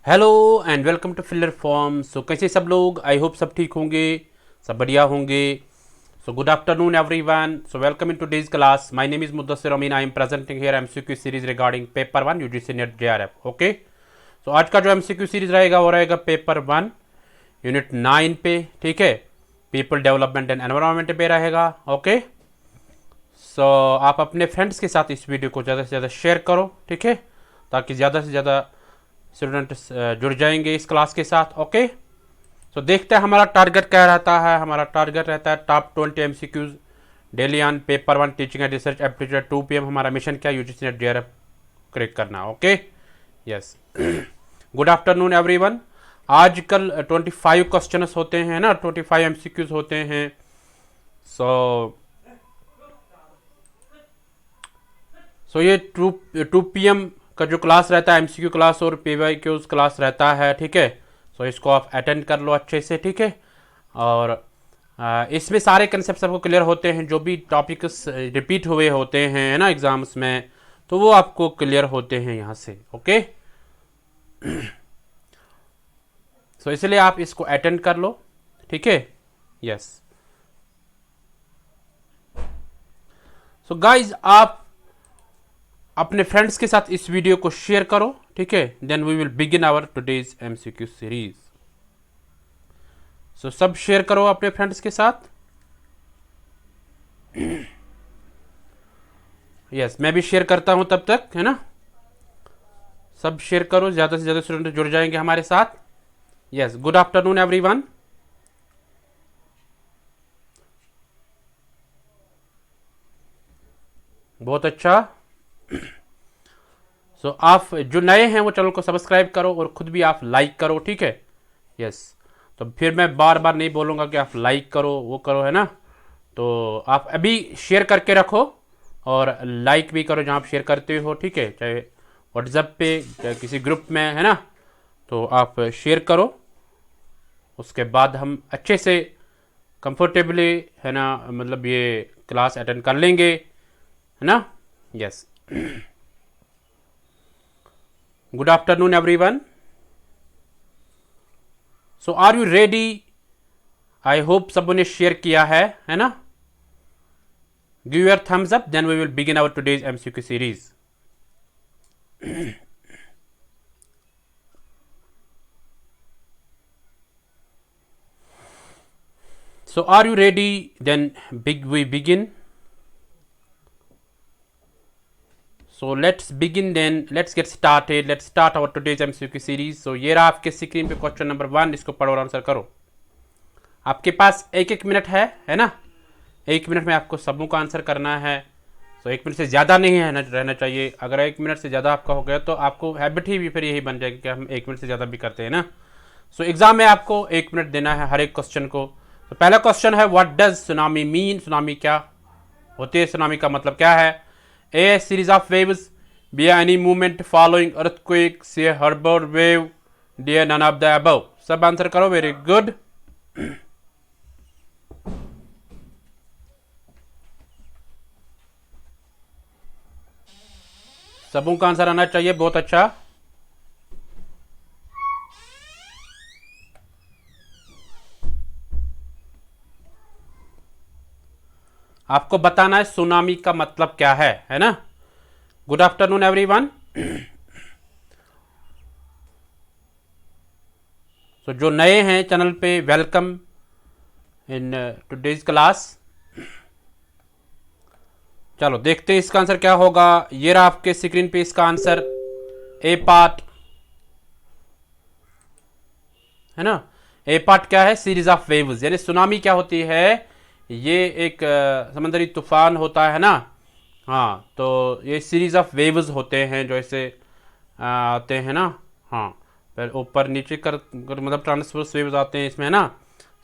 Hello and welcome to filler form. So कैसे सब लोग, आई होप सब ठीक होंगे, सब बढ़िया होंगे। So good afternoon everyone. So welcome in today's class. My name is Muddasar Amin. I am presenting here MCQ series regarding paper 1 UGC NET JRF. Okay, so आज का जो एमसीक्यू सीरीज रहेगा वो रहेगा पेपर 1 यूनिट 9 पे। ठीक है, पीपल डेवलपमेंट एंड एनवायरमेंट पे रहेगा। ओके, सो आप अपने फ्रेंड्स के साथ इस वीडियो को ज़्यादा से ज़्यादा शेयर करो, ठीक है, ताकि ज़्यादा से ज़्यादा स्टूडेंट जुड़ जाएंगे इस क्लास के साथ। ओके, तो देखते हैं हमारा टारगेट क्या रहता है। हमारा टारगेट रहता है top 20 MCQs daily on paper 1 teaching and research aptitude 2 PM। हमारा मिशन क्या है, यूजीसी नेट जेआरएफ क्रैक करना। Okay, yes. Good afternoon everyone. आजकल 25 क्वेश्चन होते हैं ना, 25 एमसीक्यूज होते हैं। सो ये 2 PM का जो क्लास रहता है एमसीक्यू क्लास और पीवाईक्यूज क्लास रहता है। ठीक है, सो इसको आप अटेंड कर लो अच्छे से। ठीक है, और इसमें सारे कंसेप्ट आपको क्लियर होते हैं, जो भी टॉपिक्स रिपीट हुए होते हैं है ना एग्जाम्स में, तो वो आपको क्लियर होते हैं यहाँ से। ओके, सो इसलिए आप इसको अटेंड कर लो। ठीक है, यस। सो गाइज, आप अपने फ्रेंड्स के साथ इस वीडियो को शेयर करो। ठीक है, then we will begin our today's MCQ series. So सब शेयर करो अपने फ्रेंड्स के साथ। यस, मैं भी शेयर करता हूं तब तक, है ना। सब शेयर करो, ज्यादा से ज्यादा स्टूडेंट जुड़ जाएंगे हमारे साथ। Yes, good afternoon everyone. बहुत अच्छा। सो आप जो नए हैं वो चैनल को सब्सक्राइब करो और खुद भी आप लाइक करो। ठीक है, यस। तो फिर मैं बार बार नहीं बोलूँगा कि आप लाइक करो वो करो, है ना। तो आप अभी शेयर करके रखो और लाइक भी करो जहाँ आप शेयर करते हो। ठीक है, चाहे व्हाट्सएप पे चाहे किसी ग्रुप में, है ना। तो आप शेयर करो, उसके बाद हम अच्छे से कंफर्टेबली, है ना, मतलब ये क्लास अटेंड कर लेंगे, है ना। Yes, good afternoon everyone. So are you ready? I hope सबों ने शेयर किया है ना। Give your thumbs up, then we will begin our today's MCQ series. So are you ready? Then we begin. So let's begin then. Let's get started. Let's start our today's MCQ series. So ये रहा आपके screen पे question number 1। इसको पढ़ो और answer करो। आपके पास एक एक मिनट है ना। एक मिनट में आपको सबों का आंसर करना है। तो एक मिनट से ज़्यादा नहीं है रहना चाहिए। अगर एक मिनट से ज़्यादा आपका हो गया तो आपको हैबिट ही भी फिर यही बन जाएगी कि हम एक मिनट से ज़्यादा भी करते हैं ना। सो एग्जाम में आपको एक मिनट देना है हर एक क्वेश्चन को। तो पहला क्वेश्चन है, what does tsunami mean? Tsunami क्या होती है? सुनामी का मतलब क्या है? A series of waves, B any movement following earthquake, C harbour wave, D none of the above. सब आंसर करो, वेरी गुड। सबों का आंसर आना चाहिए, बहुत अच्छा। आपको बताना है सुनामी का मतलब क्या है ना। Good afternoon everyone. सो जो नए हैं चैनल पे, वेलकम इन टुडेज क्लास। चलो देखते हैं इसका आंसर क्या होगा। ये रहा आपके स्क्रीन पे इसका आंसर, ए पार्ट, है ना। ए पार्ट क्या है? सीरीज ऑफ वेव्स, यानी सुनामी क्या होती है? ये एक समुद्री तूफान होता है ना। हाँ, तो ये सीरीज ऑफ वेव्स होते हैं जो ऐसे आते हैं ना। हाँ, फिर ऊपर नीचे मतलब ट्रांसवर्स वेव्स आते हैं इसमें, है ना।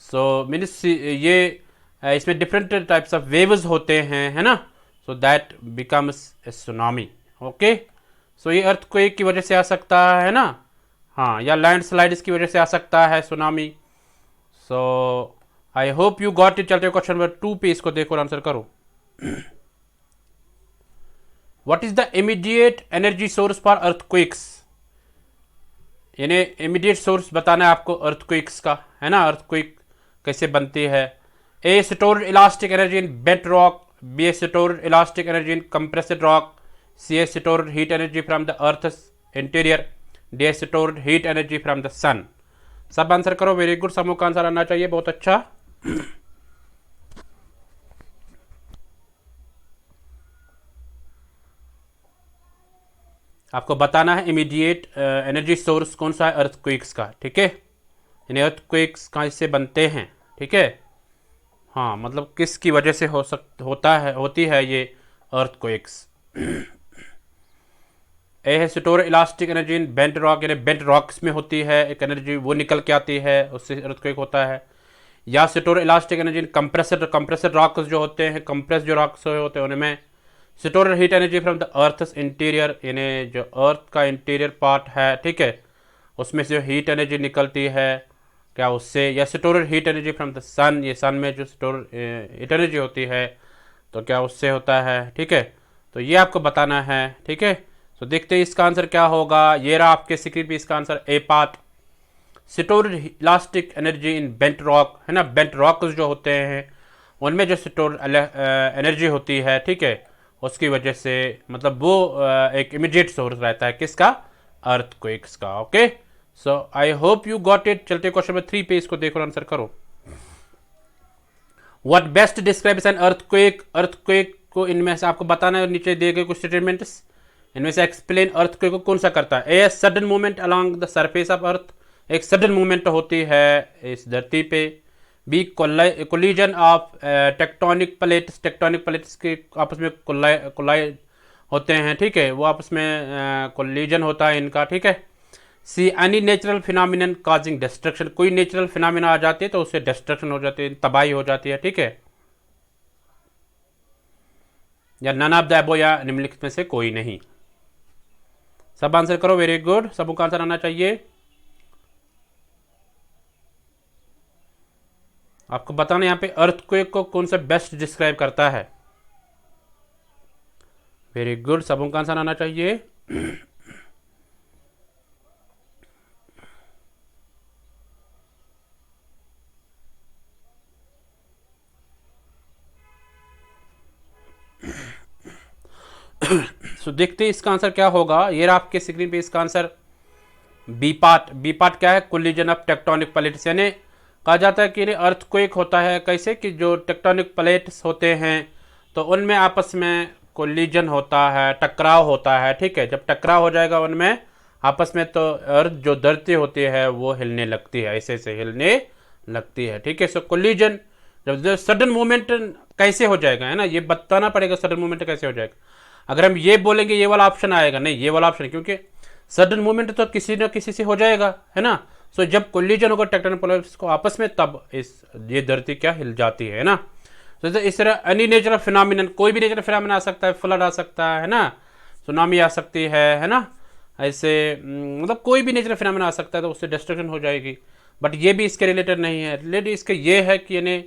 सो मीन्स ये इसमें डिफरेंट टाइप्स ऑफ वेव्स होते हैं, है ना। So that becomes a tsunami. Okay, so ये अर्थक्वेक की वजह से आ सकता है ना। हाँ, या लैंडस्लाइड्स की वजह से आ सकता है tsunami. So I hope you got it. चलते हैं क्वेश्चन नंबर 2 पे, इसको देखो और आंसर करो। What is the immediate energy source for earthquakes? यानी इमीडिएट सोर्स बताना है आपको अर्थक्वेक्स का, है ना, अर्थक्वेक कैसे बनती है। A stored elastic energy in bent rock, B stored elastic energy in compressed rock, C stored heat energy from the earth interior, D stored heat energy from the sun. सब answer करो, very good, समूह का answer आना चाहिए, बहुत अच्छा। आपको बताना है इमीडिएट एनर्जी सोर्स कौन सा है अर्थक्वेक्स का, ठीक है, यानी अर्थक्वेक्स कहाँ से बनते हैं, ठीक है। हाँ, मतलब किसकी वजह से होती है ये अर्थक्वेक्स। ए है store elastic energy in bent rock, यानी बेंट रॉक्स में होती है एक एनर्जी, वो निकल के आती है, उससे अर्थक्वेक होता है। या स्टोर इलास्टिक एनर्जी इन कंप्रेसर रॉक्स जो होते हैं, कंप्रेस जो रॉक्स होते हैं उनमें store heat energy from the earth interior, यानी जो अर्थ का इंटीरियर पार्ट है, ठीक है, उसमें से जो हीट एनर्जी निकलती है क्या उससे। या store heat energy from the sun, ये सन में जो स्टोर हीट एनर्जी होती है तो क्या उससे होता है, ठीक है। तो ये आपको बताना है, ठीक है। तो देखते हैं इसका आंसर क्या होगा। ये रहा आपके स्क्रीन पे इसका answer, A part stored elastic energy in bent rock, है ना, बेंट रॉक जो होते हैं उनमें जो स्टोर एनर्जी होती है, ठीक है, उसकी वजह से मतलब वो एक इमीडिएट सोर्स रहता है किसका, अर्थक्वेक्स का। Okay, so I hope you got it. चलते क्वेश्चन नंबर 3 पे, इसको देखो, आंसर करो। What best describes an earthquake, earthquake को इनमें से आपको बताना है, नीचे दिए गए कुछ स्टेटमेंट्स, इनमें से एक्सप्लेन अर्थक्वेक को कौन सा करता है। A sudden movement along the surface of earth, एक सडन मूवमेंट होती है इस धरती पे। B collision of tectonic plates के आपस में कोलाइड होते हैं, ठीक है, वो आपस में कोलिजन होता है इनका, ठीक है। See any natural phenomenon causing destruction, कोई नेचुरल फिनोमिना आ जाती है तो उससे डिस्ट्रक्शन हो जाती है, तबाही हो जाती है, ठीक है। या नन ऑफ द अबो, या निम्नलिखित में से कोई नहीं। सब आंसर करो, वेरी गुड, सबको आंसर आना चाहिए। आपको बताना यहाँ पे अर्थक्वेक को कौन सा बेस्ट डिस्क्राइब करता है। वेरी गुड, सबों का आंसर आना चाहिए। सो देखते हैं इसका आंसर क्या होगा। ये रहा आपके स्क्रीन पे इसका answer, B part. B part क्या है, कोलिजन ऑफ टेक्टोनिक प्लेट्स, यानी कहा जाता है कि अर्थक्वेक होता है कैसे कि जो टेक्टोनिक प्लेट्स होते हैं तो उनमें आपस में कोलिजन होता है, टकराव होता है, ठीक है। जब टकराव हो जाएगा उनमें आपस में तो अर्थ जो धरती होती है वो हिलने लगती है, ऐसे ऐसे हिलने लगती है, ठीक है। सो कोलिजन जब सडन मूवमेंट कैसे हो जाएगा, है ना, ये बताना पड़ेगा सडन मूवमेंट कैसे हो जाएगा। अगर हम ये बोलेंगे ये वाला ऑप्शन आएगा, नहीं, ये वाला ऑप्शन, क्योंकि सडन मूवमेंट तो किसी न किसी से हो जाएगा, है ना। सो जब कोलिजन होगा टेक्टोनिक प्लेट्स को आपस में तब ये धरती क्या हिल जाती है ना। तो इस तरह एनी नेचुरल फिनोमिनन, कोई भी नेचुरल फिनोमिनन आ सकता है, फ्लड आ सकता है ना, सुनामी आ सकती है ना, ऐसे मतलब कोई भी नेचुरल फिनोमिनन आ सकता है तो उससे डिस्ट्रक्शन हो जाएगी। बट ये भी इसके रिलेटेड नहीं है, रिलेटेड इसके ये है कि यानी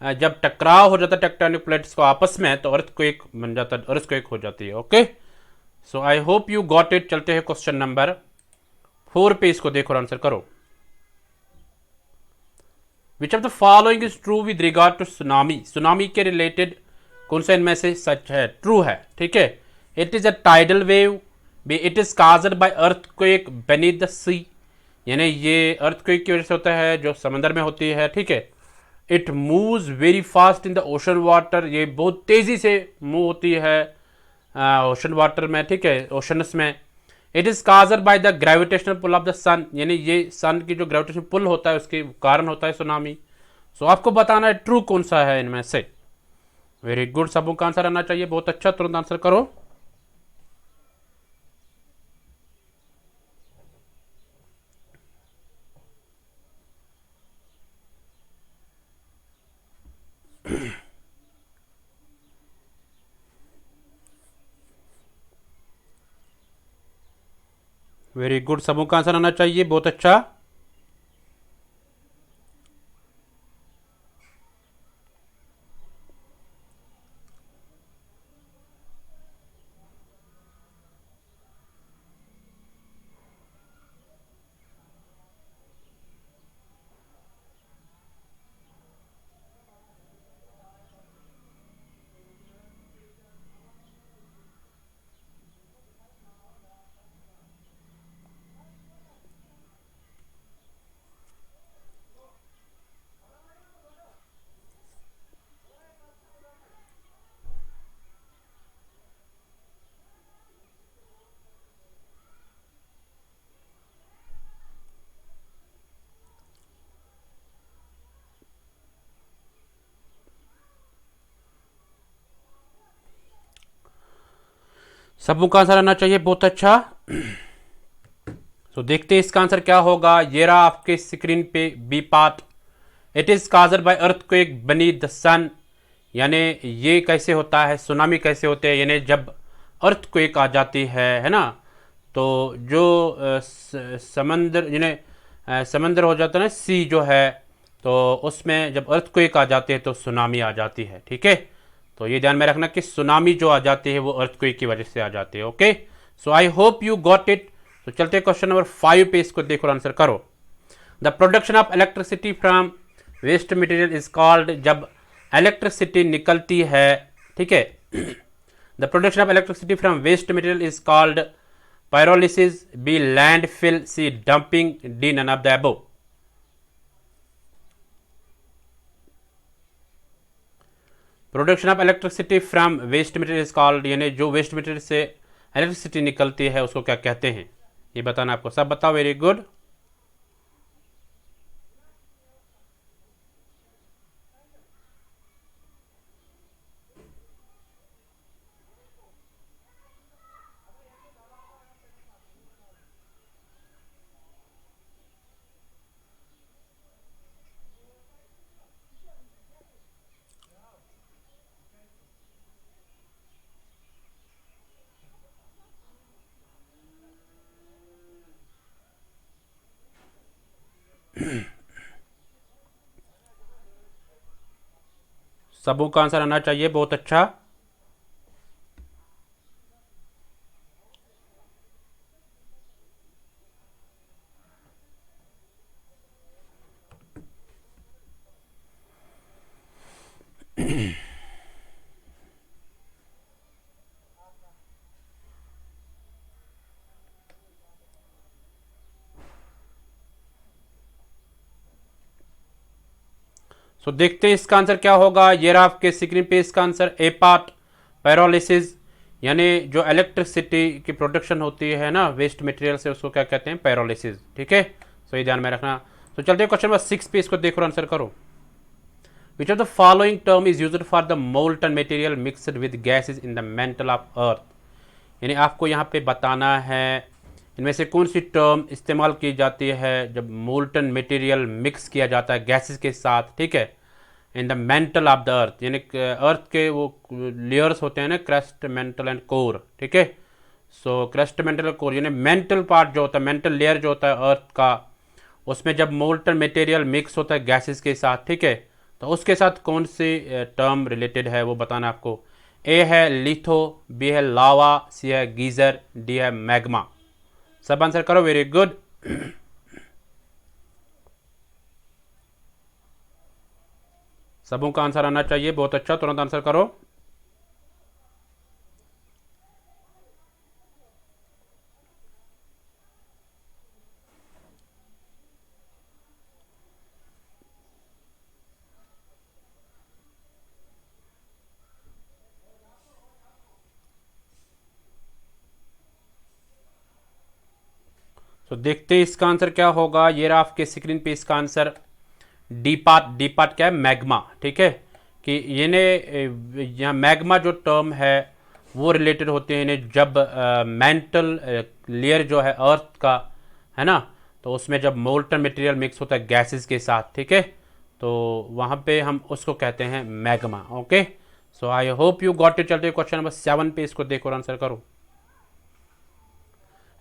जब टकराव हो जाता है टेक्टोनिक प्लेट्स को आपस में तो अर्थक्वेक बन जाता है, अर्थक्वेक हो जाती है। Okay, so I hope you got it. चलते हैं क्वेश्चन नंबर 4 पे, इसको देखो और आंसर करो। Which of the following is true with regard to tsunami, tsunami के रिलेटेड कौन सा इनमें से सच है, ट्रू है, ठीक है। It is a tidal wave, B it is caused by earthquake beneath the sea, यानी ये अर्थक्वेक की वजह से होता है जो समंदर में होती है, ठीक है। It moves very fast in the ocean water, ये बहुत तेजी से मूव होती है ओशन वाटर में, ठीक है, ओशंस में। It is caused by the gravitational pull of the sun, यानी ये सन की जो ग्रेविटेशनल पुल होता है उसके कारण होता है सुनामी। सो आपको बताना है ट्रू कौन सा है इनमें से। वेरी गुड, सबों का आंसर आना चाहिए, बहुत अच्छा, तुरंत आंसर करो। वेरी गुड, सबों का आंसर आना चाहिए, बहुत अच्छा। सबों का आंसर आना चाहिए बहुत अच्छा। तो देखते हैं इसका आंसर क्या होगा। ये रहा आपके स्क्रीन पे B part. It is caused by earthquake beneath the sun, यानी ये कैसे होता है, सुनामी कैसे होते हैं, यानी जब अर्थक्वेक आ जाती है ना, तो जो समंदर यानी समंदर हो जाता है ना, सी जो है, तो उसमें जब अर्थक्वेक आ जाती है तो सुनामी आ जाती है। ठीक है, तो ये ध्यान में रखना कि सुनामी जो आ जाती है वो अर्थक्वेक की वजह से आ जाती है। Okay, so I hope you got it. तो चलते क्वेश्चन नंबर 5 पे, इसको देखो और आंसर करो। The production of electricity from waste material is called, जब इलेक्ट्रिसिटी निकलती है, ठीक है, the production of electricity from waste material is called pyrolysis, B landfill, C dumping, D none of the above. Production of electricity from waste material is called, यानी जो waste material से electricity निकलती है उसको क्या कहते हैं, ये बताना आपको। सब बताओ, वेरी गुड। सबों का आंसर आना चाहिए बहुत अच्छा। सो देखते हैं इसका आंसर क्या होगा। ये रहा आपके स्क्रीन पे इसका आंसर, ए पार्ट पैरोलिसिस, यानी जो इलेक्ट्रिसिटी की प्रोडक्शन होती है ना वेस्ट मटेरियल से, उसको क्या कहते हैं, पैरोलिसिस। ठीक है, सो ये ध्यान में रखना। तो चलते हैं क्वेश्चन नंबर 6 पे, इसको देखो आंसर करो। Which of the following term is used for the molten material mixed with gases in the mental of earth, यानी आपको यहाँ पे बताना है इनमें से कौन सी टर्म इस्तेमाल की जाती है जब मोल्टन मटेरियल मिक्स किया जाता है गैसेस के साथ, ठीक है, in the mental of the earth, यानी अर्थ के वो लेयर्स होते हैं ना, क्रस्ट, मेंटल एंड कोर। ठीक है, सो क्रस्ट, मेंटल, कोर, यानी मेंटल पार्ट जो होता है, मेंटल लेयर जो होता है अर्थ का, उसमें जब मोल्टन मटेरियल मिक्स होता है गैसेस के साथ, ठीक है, तो उसके साथ कौन सी टर्म रिलेटेड है वो बताना आपको। ए है लिथो, बी है लावा, सी है गीजर, डी है मैग्मा। सब आंसर करो, वेरी गुड। सबों का आंसर आना चाहिए बहुत अच्छा, तुरंत आंसर करो। तो देखते हैं इसका आंसर क्या होगा। ये रहा आपके स्क्रीन पे इसका answer, D part. D part क्या है, मैग्मा। ठीक है, कि ये ने यहाँ मैग्मा जो टर्म है वो रिलेटेड होते हैं जब मेंटल लेयर जो है अर्थ का, है ना, तो उसमें जब मोल्टन मटेरियल मिक्स होता है गैसेस के साथ, ठीक है, तो वहाँ पे हम उसको कहते हैं magma. Okay, so I hope you got it. चलते क्वेश्चन नंबर 7 पे, इसको देखो और आंसर करो।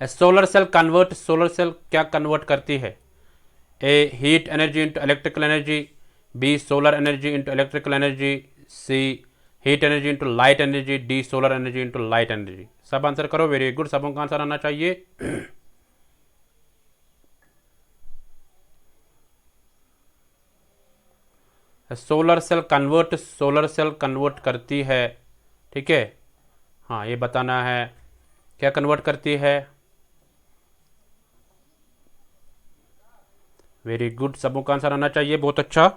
Solar cell convert, solar cell क्या कन्वर्ट करती है। A heat energy into electrical energy, B solar energy into electrical energy, C heat energy into light energy, D solar energy into light energy. सब answer करो, very good. सबों का answer आना चाहिए। Solar cell convert, solar cell convert करती है, ठीक है, हाँ ये बताना है क्या कन्वर्ट करती है। वेरी गुड, सबों का आंसर आना चाहिए बहुत अच्छा।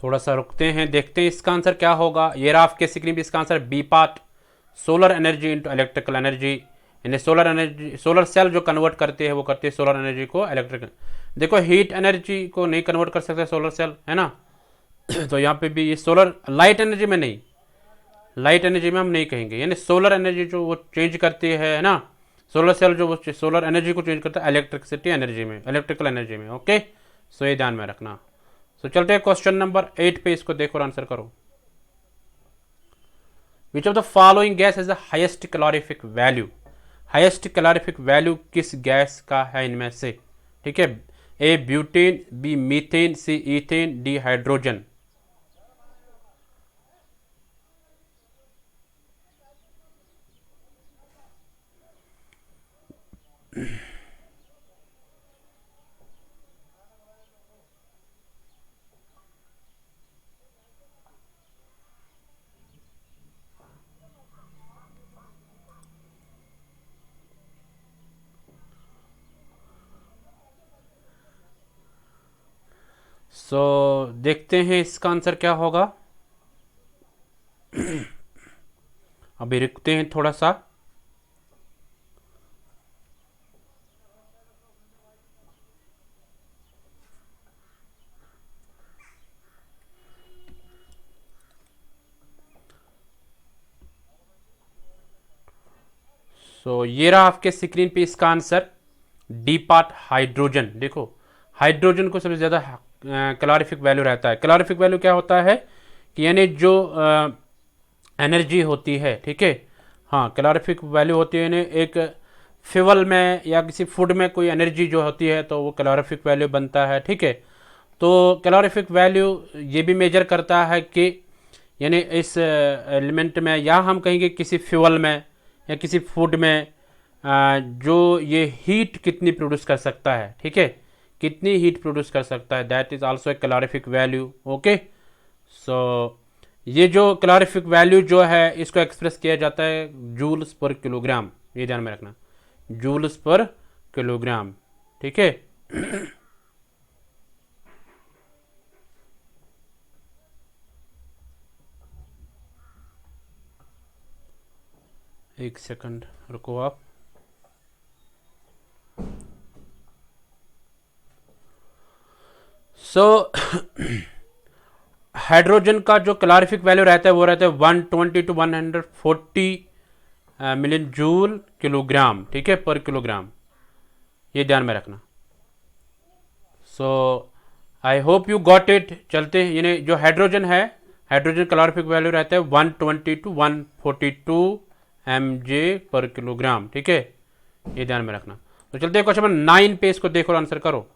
थोड़ा सा रुकते हैं, देखते हैं इसका आंसर क्या होगा। ये रहा आपके स्क्रीन पे इसका answer, B part solar energy into electrical energy, यानी सोलर एनर्जी, सोलर सेल जो कन्वर्ट करते हैं वो करते हैं सोलर एनर्जी को इलेक्ट्रिक। देखो हीट एनर्जी को नहीं कन्वर्ट कर सकते सोलर सेल, है ना। तो यहाँ पे भी ये सोलर, लाइट एनर्जी में नहीं, लाइट एनर्जी में हम नहीं कहेंगे, यानी सोलर एनर्जी जो वो चेंज करती है ना, सोलर सेल जो वो सोलर एनर्जी को चेंज करता है इलेक्ट्रिसिटी एनर्जी में, इलेक्ट्रिकल एनर्जी में। ओके, सो ये ध्यान में रखना। सो चलते हैं क्वेश्चन नंबर 8 पे, इसको देखो और आंसर करो। Which of the following gas is the highest calorific value, highest calorific value किस गैस का है इनमें से, ठीक है। ए ब्यूटेन, बी मीथेन, सी ईथेन, डी हाइड्रोजन। सो देखते हैं इसका आंसर क्या होगा। अभी रुकते हैं थोड़ा सा। सो ये रहा आपके स्क्रीन पे इसका आंसर, डी पार्ट हाइड्रोजन। देखो हाइड्रोजन को सबसे ज़्यादा कैलोरीफिक वैल्यू रहता है। कैलोरीफिक वैल्यू क्या होता है कि यानी जो एनर्जी होती है, ठीक है, हाँ कैलोरीफिक वैल्यू होती है यानी एक फ्यूल में या किसी फूड में कोई एनर्जी जो होती है तो वो कैलोरीफिक वैल्यू बनता है, ठीक है। तो कैलोरीफिक वैल्यू ये भी मेजर करता है कि यानी इस एलिमेंट में, या हम कहेंगे किसी फ्यूल में या किसी फूड में जो ये हीट कितनी प्रोड्यूस कर सकता है, ठीक है, कितनी हीट प्रोड्यूस कर सकता है, that is also a calorific value. Okay, so ये जो कैलोरीफिक वैल्यू जो है इसको एक्सप्रेस किया जाता है जूल्स पर किलोग्राम, ये ध्यान में रखना, जूल्स पर किलोग्राम, ठीक है। एक सेकंड रुको आप। सो हाइड्रोजन का जो कैलोरीफिक वैल्यू रहता है वो रहता है 120 टू 140 मिलियन जूल किलोग्राम, ठीक है, पर किलोग्राम, ये ध्यान में रखना। So I hope you got it. चलते हैं, यानी जो हाइड्रोजन है, हाइड्रोजन कैलोरीफिक वैल्यू रहता है 120 टू 142 mj पर किलोग्राम, ठीक है, ये ध्यान में रखना। तो चलते हैं क्वेश्चन नंबर 9 पे, इसको देखो और आंसर करो।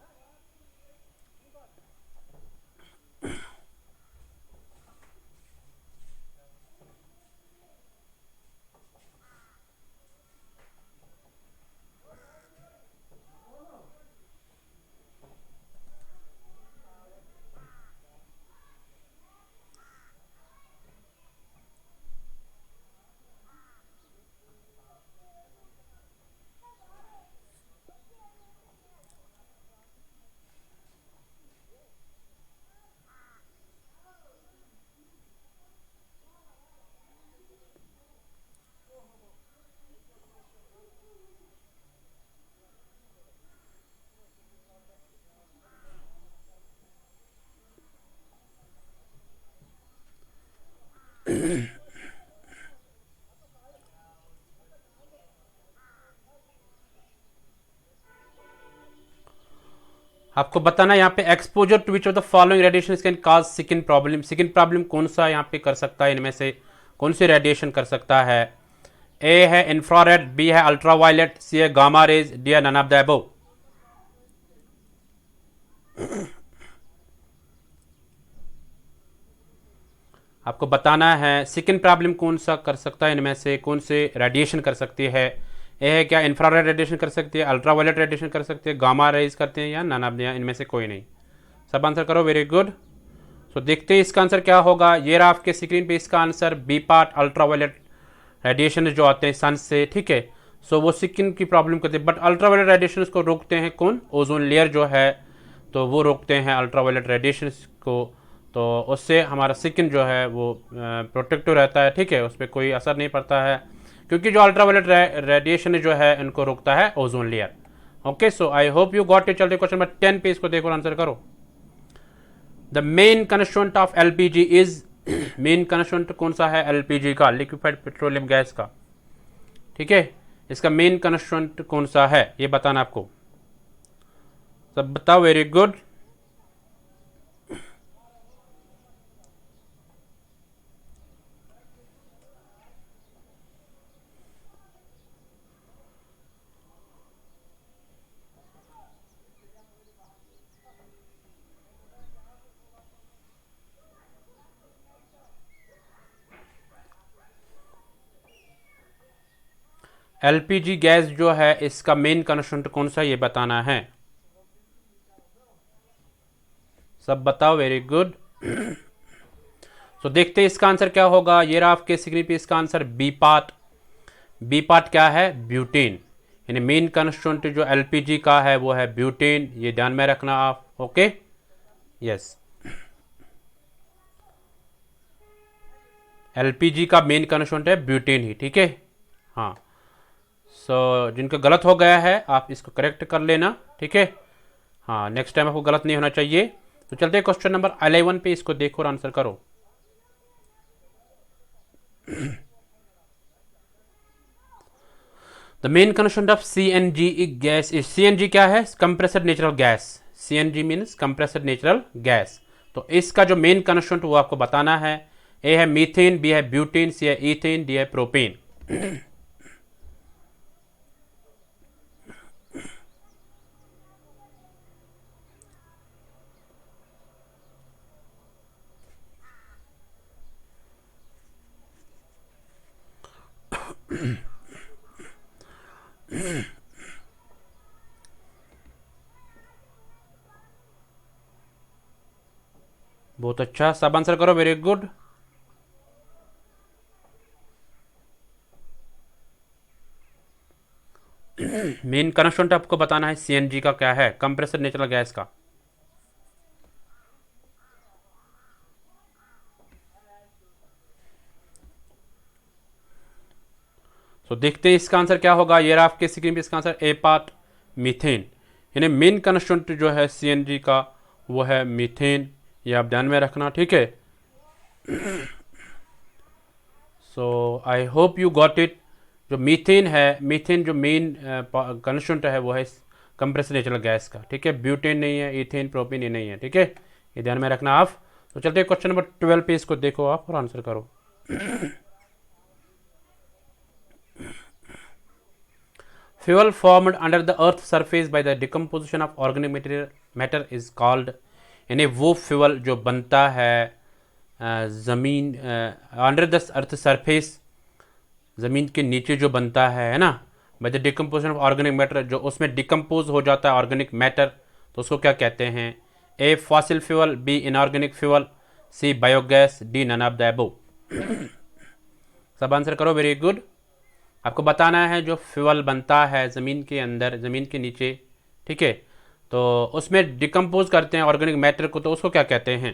आपको बताना यहाँ पे exposure to which of the following radiation can cause skin problem. Skin problem कौन सा यहाँ पे कर सकता है, इनमें से कौन सी रेडिएशन कर सकता है। ए है इंफ्रारेड, बी है अल्ट्रावायलेट, सी है गामा रेज, डी है नन ऑफ द अबव। आपको बताना है स्किन प्रॉब्लम कौन सा कर सकता है, इनमें से कौन से रेडिएशन कर सकती है। ए है क्या इंफ्रारेड रेडिएशन कर सकती है, अल्ट्रावायलेट रेडिएशन कर सकती है, गामा रेज करते हैं, या नन ऑफ द, इनमें से कोई नहीं। सब आंसर करो, वेरी गुड। सो देखते हैं इसका आंसर क्या होगा। ये रहा आपके स्क्रीन पे इसका answer, B part ultraviolet radiation जो आते हैं सन से, ठीक है। सो वो स्किन की प्रॉब्लम करते हैं, बट अल्ट्रावायलेट रेडिएशन को रोकते हैं कौन, ओजोन लेयर जो है, तो वो रोकते हैं अल्ट्रावायलेट रेडिएशन को, तो उससे हमारा स्किन जो है वो प्रोटेक्टिव रहता है, ठीक है, उस पर कोई असर नहीं पड़ता है। क्योंकि जो अल्ट्रावायलेट रेडिएशन जो है इनको रोकता है ozone layer. Okay, so I hope you got it. चलते क्वेश्चन नंबर 10 पे, इसको देखो और आंसर करो। The main constituent of LPG is, main constituent कौन सा है एलपीजी का, लिक्विफाइड पेट्रोलियम गैस का, ठीक है। इसका मेन कंस्टिट्यूएंट कौन सा है ये बताना आपको, सब बताओ। Very good. एलपीजी गैस जो है इसका मेन कंस्टिट्यूएंट कौन सा ये बताना है, सब बताओ। Very good. तो देखते हैं इसका आंसर क्या होगा। ये रहा आपके स्क्रीन पे इसका answer, B part. B part क्या है, ब्यूटेन। यानी मेन कंस्टिट्यूएंट जो एलपीजी का है वो है ब्यूटेन, ये ध्यान में रखना आप। ओके, यस, एलपीजी का मेन कंस्टिट्यूएंट है ब्यूटेन ही, ठीक है। हाँ, सो जिनका गलत हो गया है आप इसको करेक्ट कर लेना, ठीक है। हाँ, नेक्स्ट टाइम आपको गलत नहीं होना चाहिए। तो चलते हैं क्वेश्चन नंबर 11 पे, इसको देखो और आंसर करो। The main constituent of CNG gas is, CNG क्या है, compressor natural gas. CNG means compressor natural gas. तो इसका जो मेन कंस्टिट्यूएंट वो आपको बताना है। ए है मीथेन, बी है ब्यूटेन, सी है ईथेन, डी है प्रोपेन। बहुत अच्छा, सब आंसर करो। Very good. मेन कंस्टिट्यूएंट आपको बताना है सीएनजी का क्या है, कंप्रेसर नेचुरल गैस का। तो देखते हैं इसका आंसर क्या होगा। ये रहा आपके स्क्रीन पे इसका आंसर, ए पार्ट मीथेन। यानी मेन कंस्टिट्यूएंट जो है सीएनजी का वो है मीथेन, ये आप ध्यान में रखना, ठीक है। So I hope you got it. जो मीथेन है, मीथेन जो मेन कंस्टिट्यूएंट है वो है कंप्रेसर नेचुरल गैस का, ठीक है। ब्यूटेन नहीं है, इथेन, प्रोपेन ये नहीं है, ठीक है। ये ध्यान में रखना आप। तो चलते हैं क्वेश्चन नंबर 12 पे, इसको देखो आप और आंसर करो। Fuel formed under the earth surface by the decomposition of organic matter is called, यानी वो फ्यूल जो बनता है ज़मीन, अंडर द अर्थ सरफेस, ज़मीन के नीचे जो बनता है ना, by the decomposition of organic matter, जो उसमें डिकम्पोज हो जाता है ऑर्गेनिक मैटर, तो उसको क्या कहते हैं। A fossil fuel, B inorganic fuel, C biogas, D none of the above. सब आंसर करो। Very good. आपको बताना है जो फ्यूल बनता है ज़मीन के अंदर, ज़मीन के नीचे, ठीक है, तो उसमें डिकम्पोज करते हैं ऑर्गेनिक मैटर को, तो उसको क्या कहते हैं।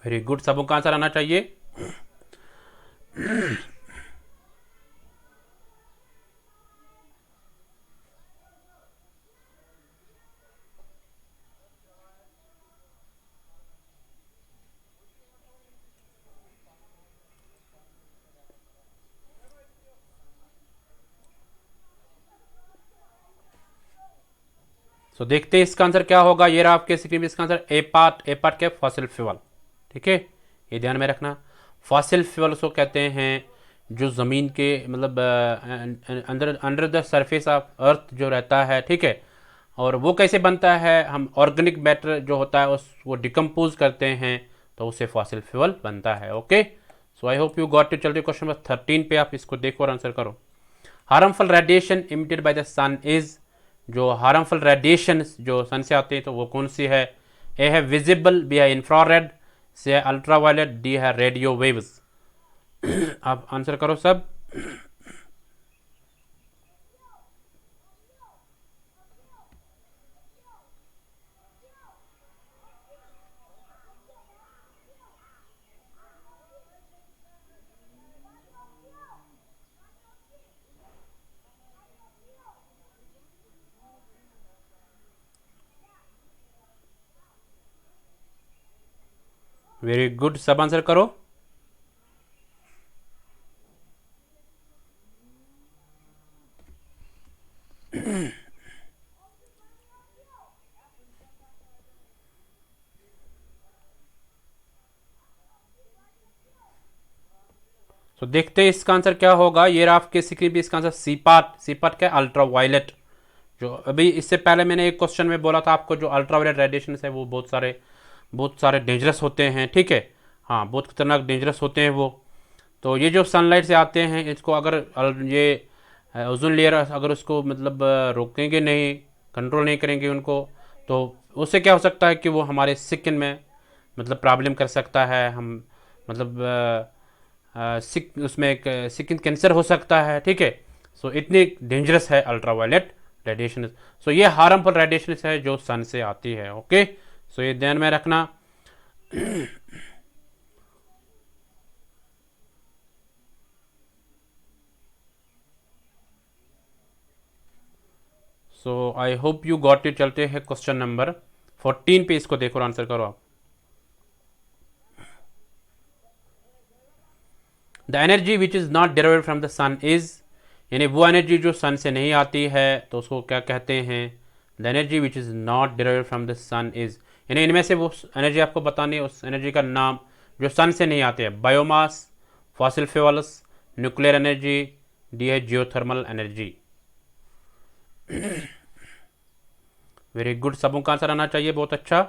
वेरी गुड, सबों का आंसर आना चाहिए। सो देखते हैं इसका आंसर क्या होगा। ये रहा आपके स्क्रीन पे इसका answer, A part. A part क्या, फॉसिल फ्यूल, ठीक है, ये ध्यान में रखना। फॉसिल फ्यूल उसको कहते हैं जो ज़मीन के मतलब अंदर अंडर द सरफेस ऑफ अर्थ जो रहता है, ठीक है। और वो कैसे बनता है, हम ऑर्गेनिक मैटर जो होता है उसको डिकम्पोज करते हैं, तो उससे फॉसिल फ्यूल बनता है। Okay, so I hope you got it. चलते क्वेश्चन नंबर 13 पे, आप इसको देखो और आंसर करो। Harmful radiation emitted by the sun is, जो हार्मफुल रेडिएशन जो सन से आते हैं तो वो कौन सी है। ए है विजिबल, बी है इंफ्रारेड, सी है अल्ट्रावायलेट, डी है रेडियो वेव्स। आप आंसर करो सब। वेरी गुड, सब आंसर करो। तो देखते हैं इसका आंसर क्या होगा। ये रहा आपके स्क्रीन पे इसका answer C part. C part क्या, अल्ट्रा वायलेट। जो अभी इससे पहले मैंने एक क्वेश्चन में बोला था आपको, जो अल्ट्रा वायलेट रेडिएशन है वो बहुत सारे डेंजरस होते हैं, ठीक है। हाँ, बहुत खतरनाक डेंजरस होते हैं वो। तो ये जो सनलाइट से आते हैं, इसको अगर ये ओजोन लेयर अगर उसको मतलब रोकेंगे नहीं, कंट्रोल नहीं करेंगे उनको, तो उससे क्या हो सकता है कि वो हमारे स्किन में मतलब प्रॉब्लम कर सकता है। हम मतलब उसमें एक स्किन कैंसर हो सकता है, ठीक है। सो इतनी डेंजरस है अल्ट्रा वायलेट रेडिएशन। सो ये हार्मफुल रेडिएशन है जो सन से आती है, ओके। सो ये ध्यान में रखना। So I hope you got it. चलते हैं क्वेश्चन नंबर 14 पे, इसको देखो और आंसर करो आप। The energy which is not derived from the sun is, यानी वो एनर्जी जो सन से नहीं आती है तो उसको क्या कहते हैं। The energy which is not derived from the sun is, यानी इनमें से वो एनर्जी आपको बतानी है, उस एनर्जी का नाम जो सन से नहीं आती है। Biomass, fossil fuels, nuclear energy, D है जियोथर्मल एनर्जी। वेरी गुड, सबों का आंसर आना चाहिए, बहुत अच्छा।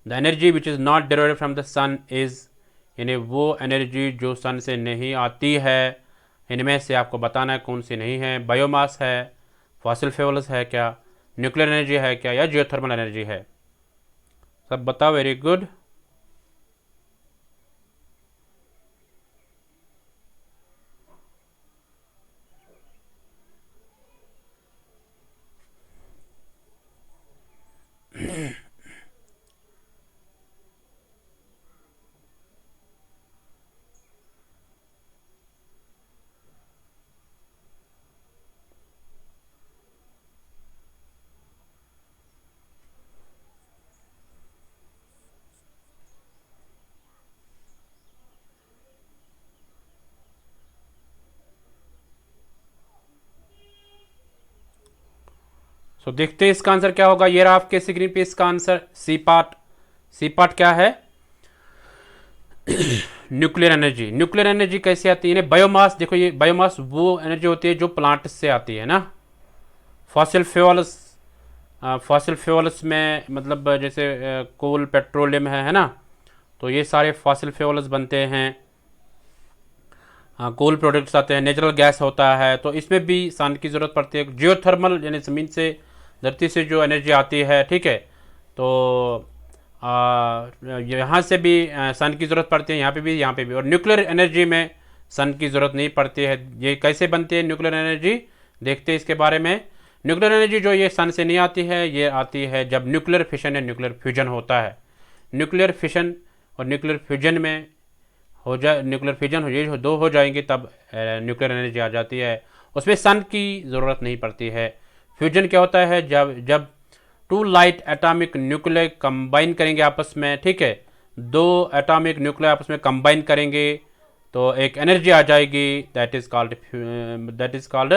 The energy which is not derived from the sun is, यानी वो एनर्जी जो सन से नहीं आती है। इनमें से आपको बताना है कौन सी नहीं है। बायोमास है, फॉसिल फ्यूल्स है क्या, न्यूक्लियर एनर्जी है क्या, या जियोथर्मल एनर्जी है। सब बताओ। Very good. सो देखते हैं इसका आंसर क्या होगा। ये रहा आपके स्क्रीन पे इसका answer C part. C part क्या है, न्यूक्लियर एनर्जी। न्यूक्लियर एनर्जी कैसे आती है, बायोमास। देखो ये बायोमास वो एनर्जी होती है जो प्लांट से आती है ना। फॉसिल फ्यूल्स, फॉसिल फ्यूल्स में मतलब जैसे कोल, पेट्रोलियम है ना। तो ये सारे फॉसिल फ्यूल्स बनते हैं। कोल प्रोडक्ट्स आते हैं, नेचुरल गैस होता है, तो इसमें भी सन की ज़रूरत पड़ती है। जियोथर्मल यानी ज़मीन से, धरती से जो एनर्जी आती है, ठीक है। तो यहाँ से भी सन की ज़रूरत पड़ती है, यहाँ पे भी, यहाँ पे भी। और न्यूक्लियर एनर्जी में सन की ज़रूरत नहीं पड़ती है। ये कैसे बनती है न्यूक्लियर एनर्जी, देखते हैं इसके बारे में। न्यूक्लियर एनर्जी जो ये सन से नहीं आती है, ये आती है जब न्यूक्लियर फिशन या न्यूक्लियर फ्यूजन होता है। न्यूक्लियर फिशन और न्यूक्लियर फ्यूजन में हो जाए, न्यूक्लियर फिजन हो, ये दो हो जाएंगे तब न्यूक्लियर एनर्जी आ जाती है। उसमें सन की ज़रूरत नहीं पड़ती है। फ्यूजन क्या होता है, जब two light atomic nuclear combine करेंगे आपस में, ठीक है। दो एटॉमिक न्यूक्लियर आपस में कंबाइन करेंगे तो एक एनर्जी आ जाएगी, that is called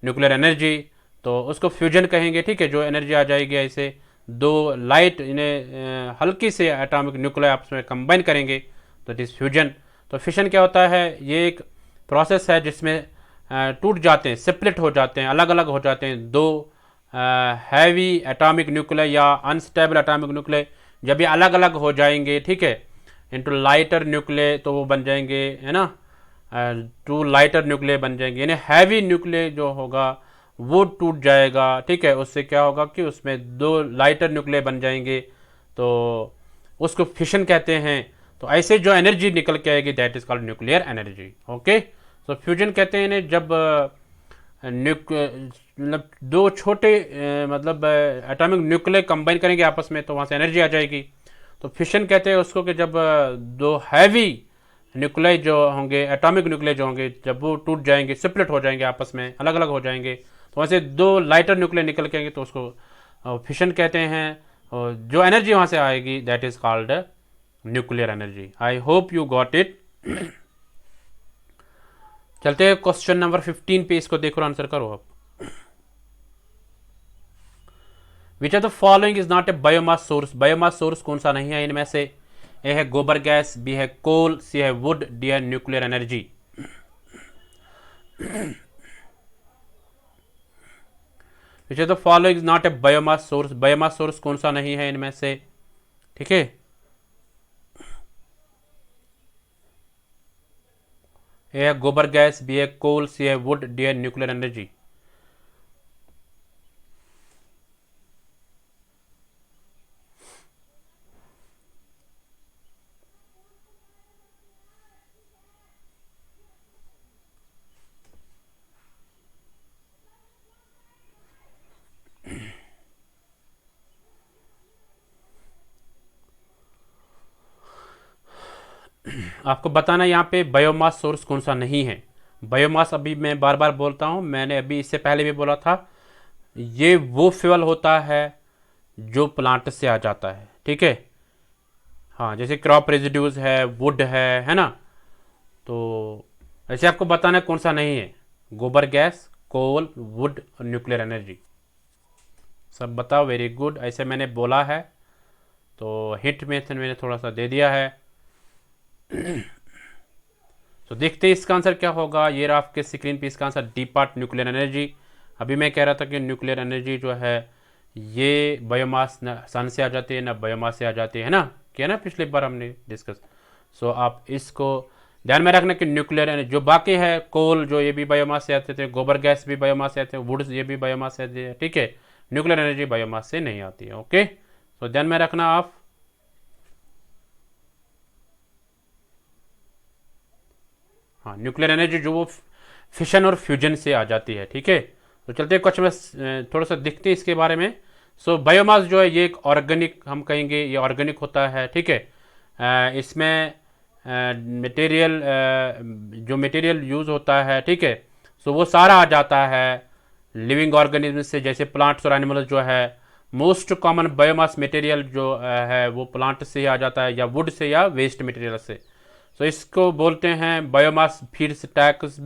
nuclear energy. तो उसको फ्यूजन कहेंगे, ठीक है। जो एनर्जी आ जाएगी ऐसे दो लाइट इन्हें हल्की से एटॉमिक न्यूक्लियर आपस में कंबाइन करेंगे तो इट इज़ फ्यूजन। तो फिशन क्या होता है, ये एक प्रोसेस है जिसमें टूट जाते हैं, सेपरेट हो जाते हैं, अलग अलग हो जाते हैं दो हैवी एटॉमिक न्यूक्लियर या अनस्टेबल एटॉमिक न्यूक्लियर। जब ये अलग अलग हो जाएंगे, ठीक है, इनटू लाइटर न्यूक्लियर, तो वो बन जाएंगे, है ना, टू लाइटर न्यूक्लियर बन जाएंगे। यानी हैवी न्यूक्लियर जो होगा वो टूट जाएगा, ठीक है। उससे क्या होगा कि उसमें दो लाइटर न्यूक्लियर बन जाएंगे, तो उसको फिशन कहते हैं। तो ऐसे जो एनर्जी निकल के आएगी that is called nuclear energy, okay. तो फ्यूजन कहते हैं जब मतलब दो छोटे मतलब एटॉमिक न्यूक्लियर कंबाइन करेंगे आपस में तो वहाँ से एनर्जी आ जाएगी। तो फिशन कहते हैं उसको कि जब दो हैवी न्यूक्लियर जो होंगे, एटॉमिक न्यूक्लियर जो होंगे, जब वो टूट जाएंगे, सेपरेट हो जाएंगे आपस में, अलग अलग हो जाएंगे, तो वहाँ से दो लाइटर न्यूक्लियर निकल के आएंगे तो उसको फिशन कहते हैं। और जो एनर्जी वहाँ से आएगी that is called nuclear energy. I hope you got it. चलते हैं क्वेश्चन नंबर 15 पे, इसको देखो आंसर करो आप। Which of the following is not a biomass source. Biomass source कौन सा नहीं है इनमें से? ए है गोबर गैस, बी है कोल, सी है वुड, डी है nuclear energy. Which of the following is not a biomass source. Biomass source कौन सा नहीं है इनमें से? ठीक है, ए है गोबर गैस, बी है कोल, सी है वुड, डी है न्यूक्लियर एनर्जी। आपको बताना यहाँ पे बायोमास सोर्स कौन सा नहीं है। बायोमास अभी मैं बार बार बोलता हूँ, मैंने अभी इससे पहले भी बोला था, ये वो फ्यूल होता है जो प्लांट से आ जाता है। ठीक है, हाँ, जैसे क्रॉप रेजिड्यूज है, वुड है ना। तो ऐसे आपको बताना है कौन सा नहीं है। गोबर गैस, कोल, वुड और न्यूक्लियर एनर्जी। सब बताओ। वेरी गुड, ऐसे मैंने बोला है तो हिंट मेथड मैंने थोड़ा सा दे दिया है। तो देखते हैं इसका आंसर क्या होगा। ये रहा आपके स्क्रीन पे इसका answer, D part nuclear energy. अभी मैं कह रहा था कि न्यूक्लियर एनर्जी जो है ये बायोमास न सन से आ जाती है ना बायोमास से आ जाती है ना, क्या ना पिछली बार हमने डिस्कस। सो आप इसको ध्यान में रखना कि न्यूक्लियर एनर्जी जो बाकी है, कोल जो ये भी बायोमास से आते थे, गोबर गैस भी बायोमास से आते हैं, वुड्स ये भी बायोमास से आते हैं। ठीक है, न्यूक्लियर एनर्जी बायोमास से नहीं आती है। ओके, तो ध्यान में रखना आप। हाँ, न्यूक्लियर एनर्जी जो वो फिशन और फ्यूजन से आ जाती है। ठीक है, तो चलते हैं कुछ में थोड़ा सा देखते हैं इसके बारे में। सो बायोमास जो है ये एक ऑर्गेनिक, हम कहेंगे ये ऑर्गेनिक होता है। ठीक है, इसमें मटेरियल जो मटेरियल यूज़ होता है, ठीक है, सो वो सारा आ जाता है लिविंग ऑर्गेनिज्म से, जैसे प्लांट्स और एनिमल्स जो है। मोस्ट कॉमन बायोमास मटेरियल जो है वो प्लांट से ही आ जाता है, या वुड से, या वेस्ट मटेरियल से। तो इसको बोलते हैं बायोमास फीड स्टॉक्स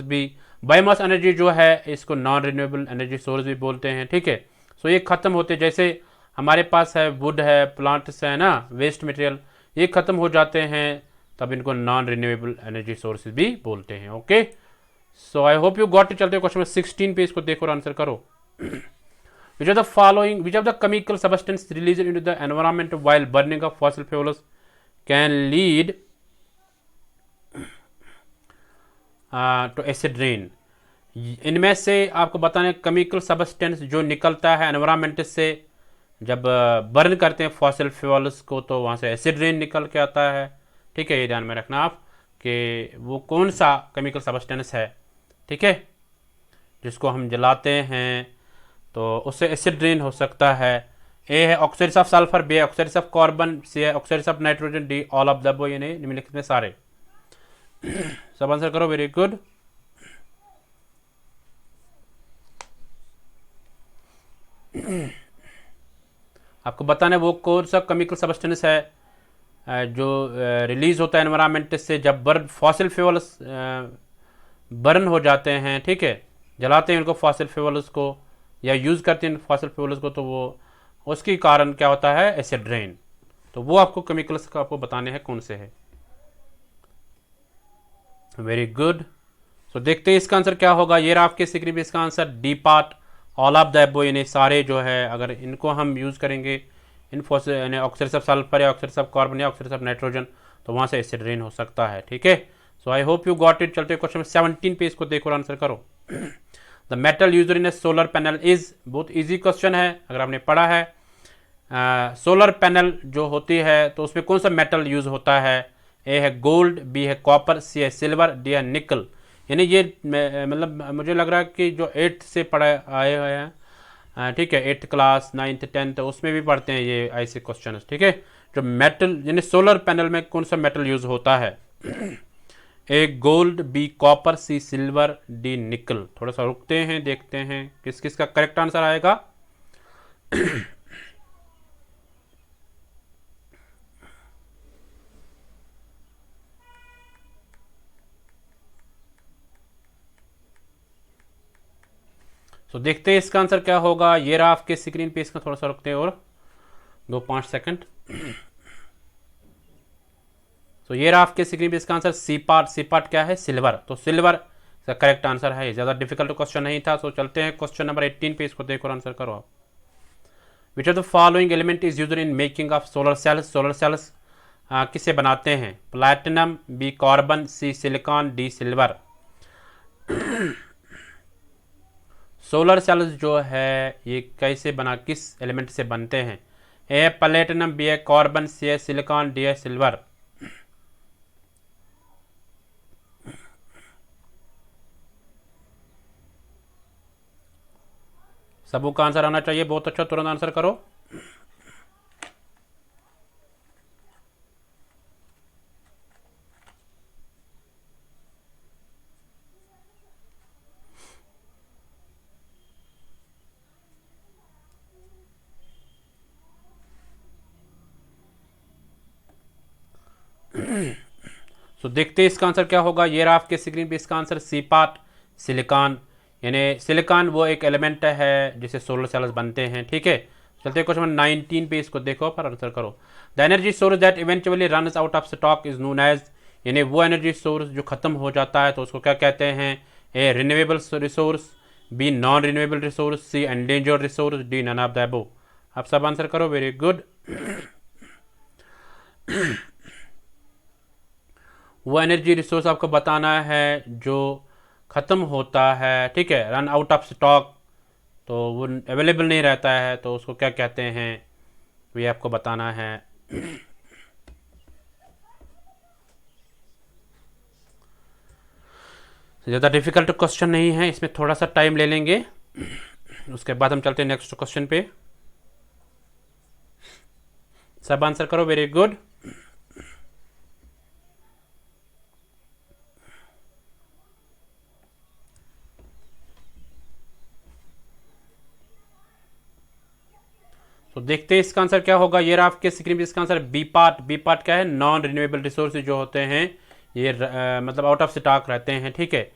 भी। बायोमास एनर्जी जो है इसको नॉन रिन्यूएबल एनर्जी सोर्स भी बोलते हैं। ठीक है, सो ये खत्म होते, जैसे हमारे पास है वुड है, प्लांट्स है ना, वेस्ट मटेरियल, ये खत्म हो जाते हैं तब इनको नॉन रिन्यूएबल एनर्जी सोर्सेज भी बोलते हैं। Okay, so I hope you got it. चलते हैं क्वेश्चन 16 पे, इसको देखो और आंसर करो। Which of the following, which of the chemical substance release into the environment while burning of fossil fuels can lead to acid rain. इनमें से आपको बताने केमिकल सब्सटेंस जो निकलता है एनवायरनमेंट से, जब बर्न करते हैं फॉसिल फ्यूल्स को तो वहाँ से एसिड रेन निकल के आता है। ठीक है, ये ध्यान में रखना आप कि वो कौन सा केमिकल सब्सटेंस है। ठीक है, जिसको हम जलाते हैं तो उससे एसिड रेन हो सकता है। ए है ऑक्साइड्स ऑफ सल्फर, बी है ऑक्साइड्स ऑफ कार्बन, सी है oxides of nitrogen, D all of the above. यानी निम्नलिखित में सारे। सब आंसर करो। Very good. आपको बताना है वो कौन सा केमिकल सब्सटेंस है जो रिलीज होता है एनवायरनमेंट से जब फॉसिल फ्यूल्स बर्न हो जाते हैं। ठीक है, जलाते हैं उनको फॉसिल फ्यूल्स को, या यूज़ करते हैं फॉसिल फ्यूल्स को, तो वो उसके कारण क्या होता है, एसिड रेन। तो वो आपको केमिकल्स का आपको बताने हैं कौन से है। Very good. सो देखते हैं इसका आंसर क्या होगा। ये रहा आपके स्क्रीन पे इसका answer, D part all of the above. यानी सारे जो है अगर इनको हम यूज़ करेंगे इन फॉसिल यानी ऑक्साइड्स ऑफ सल्फर या ऑक्साइड्स ऑफ कार्बन या ऑक्साइड्स ऑफ नाइट्रोजन, तो वहाँ से एसिड रेन हो सकता है। ठीक है, so I hope you got it. चलते क्वेश्चन 17 पे, इसको देखो और आंसर करो। The metal used in a solar panel is, बहुत ईजी क्वेश्चन है अगर आपने पढ़ा है। सोलर पैनल जो होती है तो उसमें कौन सा मेटल यूज होता है? ए है गोल्ड, बी है कॉपर, सी है सिल्वर, डी है निकल। यानी ये मतलब मुझे लग रहा है कि जो 8th से पढ़े आए हुए हैं, ठीक है, 8th क्लास 9th 10th उसमें भी पढ़ते हैं ये ऐसे क्वेश्चन। ठीक है, जो मेटल यानी सोलर पैनल में कौन सा मेटल यूज होता है? ए गोल्ड, बी कॉपर, सी सिल्वर, डी निकल। थोड़ा सा रुकते हैं, देखते हैं किस किस का करेक्ट आंसर आएगा। सो देखते हैं इसका आंसर क्या होगा। ये रहा आपके स्क्रीन पे, इसका थोड़ा सा रुकते हैं और 2-5 सेकंड। तो ये रहा आपके स्क्रीन पे इसका answer C part. C part क्या है? सिल्वर। तो सिल्वर इसका करेक्ट आंसर है। ज़्यादा डिफिकल्ट क्वेश्चन नहीं था। तो चलते हैं क्वेश्चन नंबर 18 पे, इसको देखो और आंसर करो आप। Which of the following element is used in making of solar cells? Solar cells किसे बनाते हैं? Platinum, B carbon, C silicon, D silver. Solar cells जो है ये कैसे बना, किस एलिमेंट से बनते हैं? ए प्लैटिनम, बी है कार्बन, सी है सिलिकॉन, डी है सिल्वर। सबों का आंसर आना चाहिए। बहुत अच्छा, तुरंत आंसर करो। तो देखते हैं इसका आंसर क्या होगा। ये रहा आपके स्क्रीन पे इसका आंसर सी पार्ट, सिलिकॉन। यानी सिलिकॉन वो एक एलिमेंट है जिससे सोलर सेल्स बनते हैं। ठीक है, चलते क्वेश्चन नंबर 19 पे, इसको देखो पर आंसर करो। The energy source that eventually runs out of stock is known as, यानी वो एनर्जी सोर्स जो खत्म हो जाता है तो उसको क्या कहते हैं? A renewable resource, B non renewable resource, C endangered resource, D none of the above. आप सब आंसर करो। Very good. वो एनर्जी रिसोर्स आपको बताना है जो ख़त्म होता है। ठीक है, रन आउट ऑफ स्टॉक, तो वो अवेलेबल नहीं रहता है तो उसको क्या कहते हैं, ये आपको बताना है। ज़्यादा डिफिकल्ट क्वेश्चन नहीं है, इसमें थोड़ा सा टाइम ले लेंगे। उसके बाद हम चलते हैं नेक्स्ट क्वेश्चन पे। सब आंसर करो। Very good. तो देखते हैं इसका आंसर क्या होगा। ये रहा आपके स्क्रीन पे इसका answer B part. B part क्या है? नॉन रिन्यूएबल रिसोर्स जो होते हैं ये मतलब आउट ऑफ स्टॉक रहते हैं। ठीक है,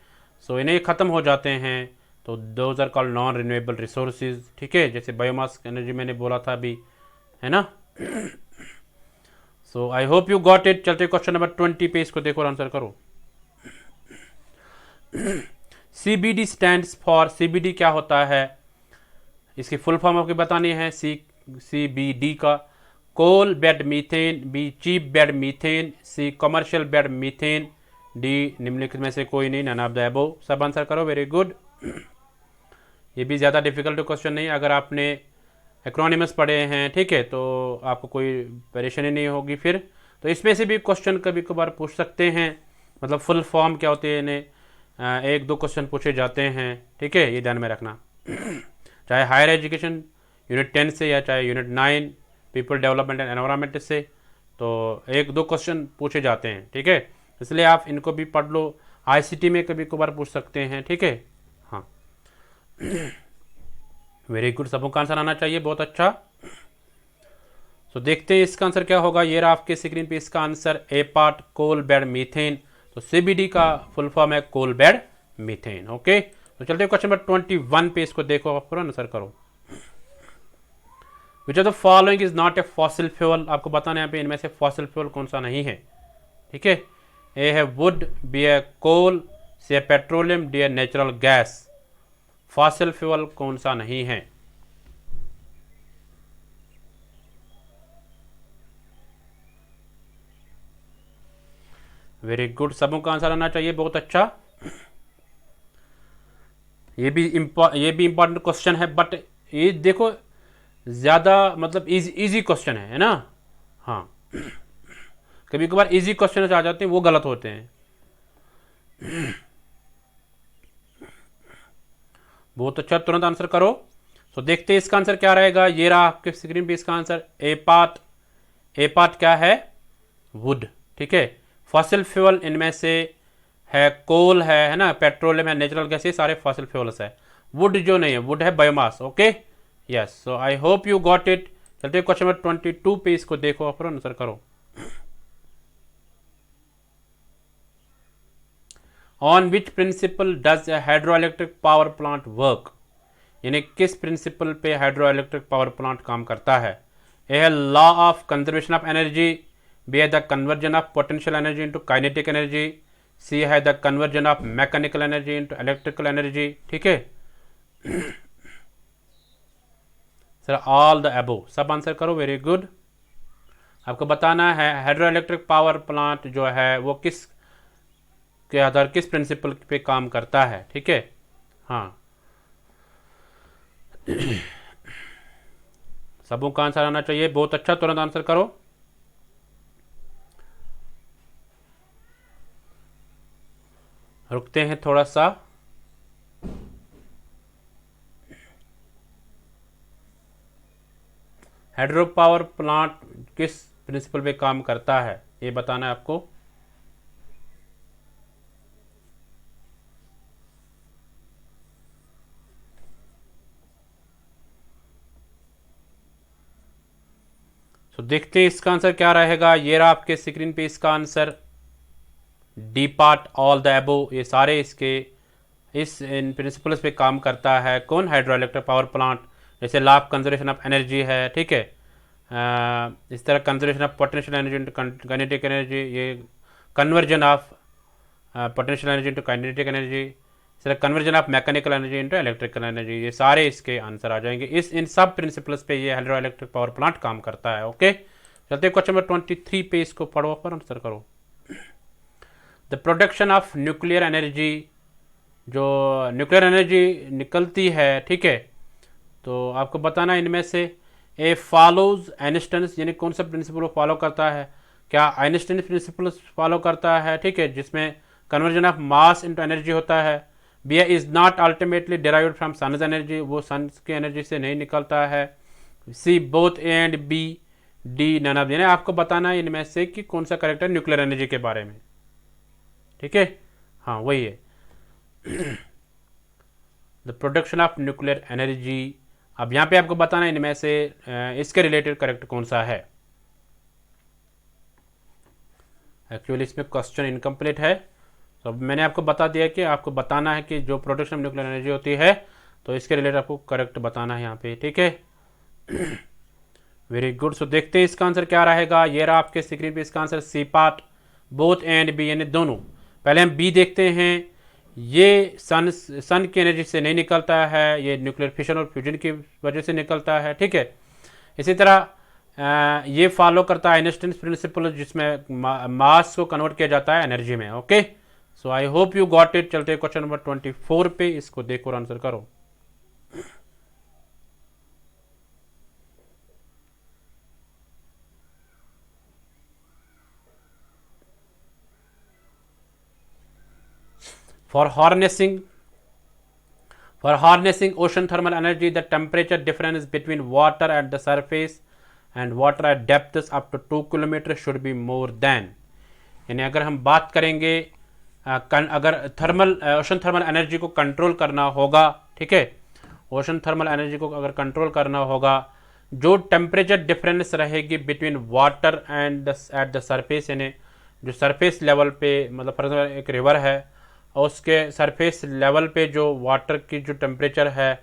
सो इन्हें ख़त्म हो जाते हैं तो those are called non renewable resources. ठीक है, जैसे बायोमास एनर्जी मैंने बोला था अभी, है ना। So I hope you got it. चलते क्वेश्चन नंबर 20 पे, इसको देखो और आंसर करो। CBD स्टैंड्स फॉर, CBD क्या होता है? इसकी फुल फॉर्म आपको बतानी है। CBD का coal bed methane, B cheap bed methane, C commercial bed methane, D निम्नलिखित में से कोई नहीं, नन ऑफ द अबव। सब आंसर करो। Very good. ये भी ज़्यादा डिफिकल्ट क्वेश्चन नहीं, अगर आपने एक्रोनिमस पढ़े हैं, ठीक है, तो आपको कोई परेशानी नहीं होगी फिर। तो इसमें से भी क्वेश्चन कभी कभार पूछ सकते हैं, मतलब फुल फॉर्म क्या होती है, इन्हें 1-2 क्वेश्चन पूछे जाते हैं। ठीक है, ये ध्यान में रखना। चाहे हायर एजुकेशन यूनिट 10 से या चाहे unit 9 people development and environment से, तो 1-2 क्वेश्चन पूछे जाते हैं। ठीक है, इसलिए आप इनको भी पढ़ लो। ICT में कभी कभार पूछ सकते हैं। ठीक है, हाँ। वेरी गुड, सबों का आंसर आना चाहिए। बहुत अच्छा। तो देखते हैं इसका आंसर क्या होगा। ये रहा आपके स्क्रीन पे इसका answer A part coal bed methane. तो CBD का फुल फॉर्म है कोल बेड मीथेन। ओके, तो चलते हैं क्वेश्चन नंबर 21 पे, इसको देखो आप पूरा आंसर करो। Which of the following is not a fossil fuel? आपको बताना है यहाँ पे इनमें से फॉसिल फ्यूल कौन सा नहीं है। ठीक है, ए है वुड, बी है कोल, सी है पेट्रोलियम, डी है नेचुरल गैस। फॉसिल फ्यूल कौन सा नहीं है? वेरी गुड, सबों का आंसर आना चाहिए। बहुत अच्छा। ये भी इंपॉर्टेंट क्वेश्चन है, बट ये देखो ज़्यादा मतलब इजी क्वेश्चन है ना। हाँ, कभी कभार इजी क्वेश्चन आ जाते हैं, वो गलत होते हैं। बहुत अच्छा, तुरंत आंसर करो। तो देखते हैं इसका आंसर क्या रहेगा। ये रहा आपके स्क्रीन पे इसका answer A part. A part क्या है? वुड। ठीक है, फॉसिल फ्यूल इनमें से है कोल है ना, पेट्रोलियम है, नेचुरल गैस, ये सारे फॉसिल फ्यूल्स है। वुड जो नहीं है, वुड है biomass. Okay, yes, so I hope you got it. चलते क्वेश्चन नंबर 22 पे, इसको देखो और आंसर करो। On which principle does a hydroelectric power plant work? यानी किस प्रिंसिपल पे हाइड्रो इलेक्ट्रिक पावर प्लांट काम करता है? ए है law of conservation of energy, B है the conversion of potential energy into kinetic energy, C है the conversion of mechanical energy into electrical energy. ठीक है सर, ऑल द अबव, सब answer करो, वेरी गुड। आपको बताना है हाइड्रो इलेक्ट्रिक पावर प्लांट जो है वो किस के आधार, किस प्रिंसिपल पे काम करता है। ठीक है, हाँ सबों का आंसर आना चाहिए, बहुत अच्छा, तुरंत आंसर करो। रुकते हैं थोड़ा सा। हाइड्रो पावर प्लांट किस प्रिंसिपल पे काम करता है ये बताना है आपको। तो देखते हैं इसका आंसर क्या रहेगा। ये रहा आपके स्क्रीन पे इसका answer, D part, all the above, ये सारे इसके इस इन प्रिंसिपल्स पे काम करता है। कौन? Hydro electric power plant. जैसे law of conservation of energy है, ठीक है, इस तरह conservation of potential energy into kinetic energy, ये conversion of potential energy into kinetic energy, इस तरह conversion of mechanical energy into electrical energy, ये सारे इसके आंसर आ जाएंगे। इन सब प्रिंसिपल्स पे ये हाइड्रो इलेक्ट्रिक पावर प्लांट काम करता है। ओके, चलते क्वेश्चन नंबर 23 पे, इसको पढ़ो पर आंसर करो। The production of nuclear energy, जो न्यूक्लियर एनर्जी निकलती है, ठीक है, तो आपको बताना है इनमें से ए फॉलोज आइंस्टाइन्स, यानी कौन सा प्रिंसिपल फॉलो करता है? क्या आइंस्टाइन प्रिंसिपल फॉलो करता है, ठीक है, जिसमें conversion of mass into energy होता है। B is not ultimately derived from sun's energy, वो सन की एनर्जी से नहीं निकलता है। C both A and B, D none of, यानी आपको बताना है इनमें से कि कौन सा करेक्ट है न्यूक्लियर एनर्जी के बारे में। ठीक है, हाँ वही है the production of nuclear energy. अब यहाँ पे आपको बताना है इनमें से इसके रिलेटेड करेक्ट कौन सा है। एक्चुअली इसमें क्वेश्चन इनकम्प्लीट है, तो मैंने आपको बता दिया कि आपको बताना है कि जो प्रोडक्शन ऑफ न्यूक्लियर एनर्जी होती है, तो इसके रिलेटेड आपको करेक्ट बताना है यहाँ पे। ठीक है, वेरी गुड। सो देखते हैं इसका आंसर क्या रहेगा। ये रहा आपके स्क्रीन पे इसका answer, C part, both and B, यानी दोनों। पहले हम बी देखते हैं। ये सन की एनर्जी से नहीं निकलता है, ये न्यूक्लियर फिशन और फ्यूजन की वजह से निकलता है। ठीक है, इसी तरह ये फॉलो करता है आइंस्टाइन प्रिंसिपल, जिसमें मास को कन्वर्ट किया जाता है एनर्जी में। Okay, so I hope you got it. चलते क्वेश्चन नंबर 24 पे, इसको देखो और आंसर करो। For harnessing ocean thermal energy, the temperature difference between water at the surface and water at depths up to 2 kilometre should be more than, यानी अगर हम बात करेंगे अगर ओशन थर्मल एनर्जी को कंट्रोल करना होगा, ठीक है, ओशन थर्मल एनर्जी को अगर कंट्रोल करना होगा, जो टेम्परेचर डिफरेंस रहेगी between water and at the surface, यानी जो सरफेस लेवल पे, मतलब फॉर एग्जाम्पल एक रिवर है और उसके सरफेस लेवल पे जो वाटर की जो टेम्परेचर है,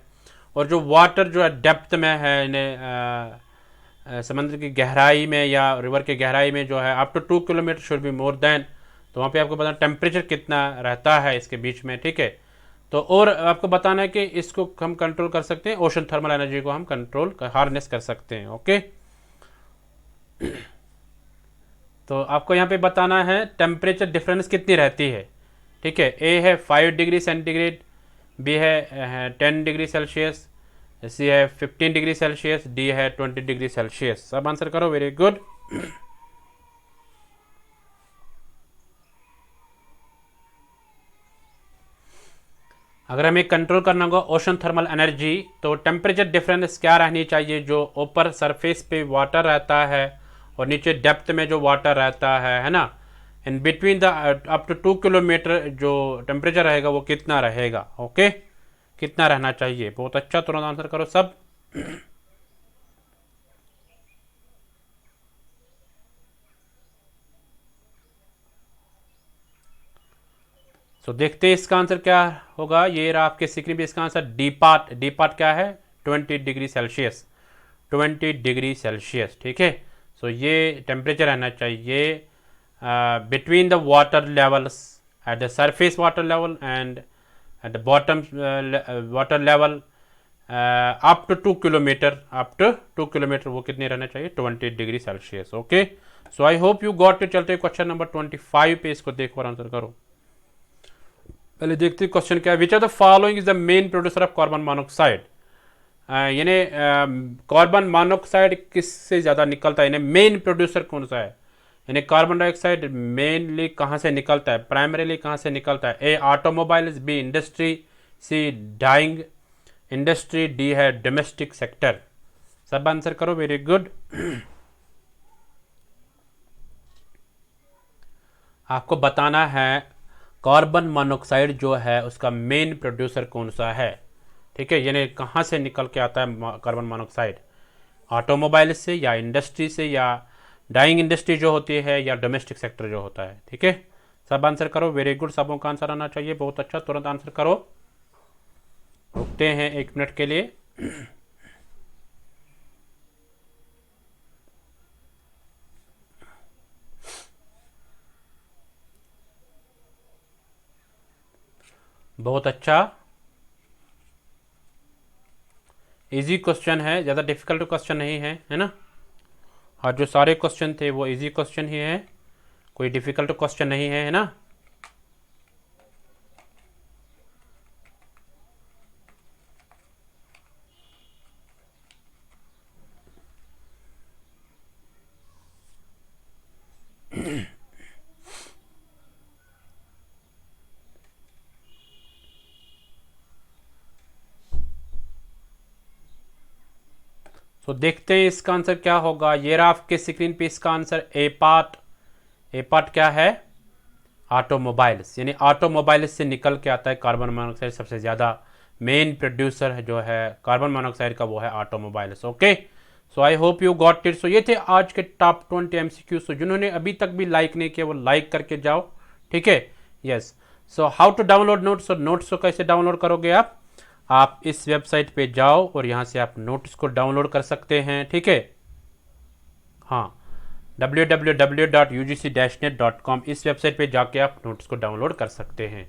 और जो वाटर जो है डेप्थ में है, यानी समुद्र की गहराई में या रिवर की गहराई में जो है up to 2 kilometre should be more than, तो वहाँ पे आपको बताना टेम्परेचर कितना रहता है इसके बीच में। ठीक है, तो और आपको बताना है कि इसको हम कंट्रोल कर सकते हैं, ओशन थर्मल एनर्जी को हम कंट्रोल हार्नेस कर सकते हैं। ओके, तो आपको यहाँ पे बताना है टेम्परेचर डिफरेंस कितनी रहती है। ठीक है, ए है 5 डिग्री सेंटीग्रेड, बी है 10 डिग्री सेल्सियस, सी है 15 डिग्री सेल्सियस, डी है 20 डिग्री सेल्सियस। सब आंसर करो, वेरी गुड। अगर हमें कंट्रोल करना होगा ओशन थर्मल एनर्जी, तो टेम्परेचर डिफरेंस क्या रहनी चाहिए? जो ऊपर सरफेस पे वाटर रहता है और नीचे डेप्थ में जो वाटर रहता है ना, in between the up to 2 kilometre जो टेम्परेचर रहेगा वो कितना रहेगा। ओके, कितना रहना चाहिए? बहुत अच्छा, तुरंत आंसर करो सब। सो देखते हैं इसका आंसर क्या होगा। ये रहा आपके स्क्रीन पे इसका answer D part. D part क्या है? 20 डिग्री सेल्सियस। 20 डिग्री सेल्सियस, ठीक है। सो ये टेम्परेचर रहना चाहिए between the water levels at the surface water level and at the bottom water level up to 2 kilometre. Up to 2 kilometre वो कितने रहना चाहिए? 20 degree Celsius. Okay, so I hope you got it. चलते question number 25 पे, इसको देखो और answer करो। पहले देखते क्वेश्चन क्या है। Which are the following is the main producer of carbon monoxide. यानी कार्बन मोनोऑक्साइड किससे ज़्यादा निकलता है, यानी मेन प्रोड्यूसर कौन सा है? यानी कार्बन डाइऑक्साइड मेनली कहाँ से निकलता है, प्राइमरीली कहाँ से निकलता है? ए ऑटोमोबाइल्स, बी इंडस्ट्री, सी डाइंग इंडस्ट्री, डी है डोमेस्टिक सेक्टर। सब आंसर करो, वेरी गुड। आपको बताना है कार्बन मोनोऑक्साइड जो है उसका मेन प्रोड्यूसर कौन सा है, ठीक है। यानी कहाँ से निकल के आता है कार्बन मोनोऑक्साइड? ऑटोमोबाइल से, या इंडस्ट्री से, या डाइंग इंडस्ट्री जो होती है, या डोमेस्टिक सेक्टर जो होता है, ठीक है। सब आंसर करो, वेरी गुड। सबों का आंसर आना चाहिए, बहुत अच्छा। तुरंत आंसर करो, रुकते हैं 1 मिनट के लिए। बहुत अच्छा, इजी क्वेश्चन है, ज़्यादा डिफिकल्ट क्वेश्चन नहीं है, है ना। और जो सारे क्वेश्चन थे वो इजी क्वेश्चन ही है, कोई डिफिकल्ट क्वेश्चन नहीं है, है ना। तो देखते हैं इसका आंसर क्या होगा। ये रहा आपके स्क्रीन पे इसका answer A part. A part क्या है? ऑटोमोबाइल्स। यानी ऑटोमोबाइल्स से निकल के आता है कार्बन मोनोऑक्साइड। सबसे ज़्यादा मेन प्रोड्यूसर जो है कार्बन मोनोऑक्साइड का वो है automobiles. Okay, so I hope you got it. So ये थे आज के टॉप 20 MCQ। सो जिन्होंने अभी तक भी लाइक नहीं किया वो लाइक करके जाओ, ठीक है। Yes, so how to download notes. और नोट्स को कैसे डाउनलोड करोगे आप इस वेबसाइट पे जाओ और यहाँ से आप नोट्स को डाउनलोड कर सकते हैं, ठीक है। हाँ, www.ugc-net.com इस वेबसाइट पे जाके आप नोट्स को डाउनलोड कर सकते हैं।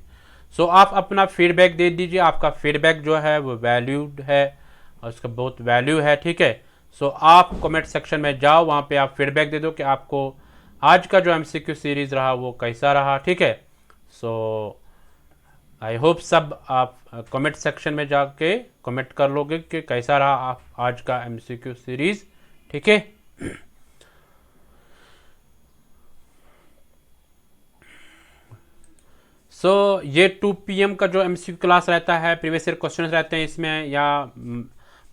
सो आप अपना फीडबैक दे दीजिए। आपका फीडबैक जो है वो वैल्यूड है और उसका बहुत वैल्यू है, ठीक है। सो आप कमेंट सेक्शन में जाओ, वहाँ पे आप फीडबैक दे दो कि आपको आज का जो MCQ सीरीज़ रहा वो कैसा रहा, ठीक है। सो आई होप सब आप कमेंट सेक्शन में जाके कमेंट कर लोगे कि कैसा रहा आप आज का MCQ सीरीज़, ठीक है। सो ये 2 PM का जो MCQ क्लास रहता है, प्रीवियस ईयर क्वेश्चंस रहते हैं इसमें, या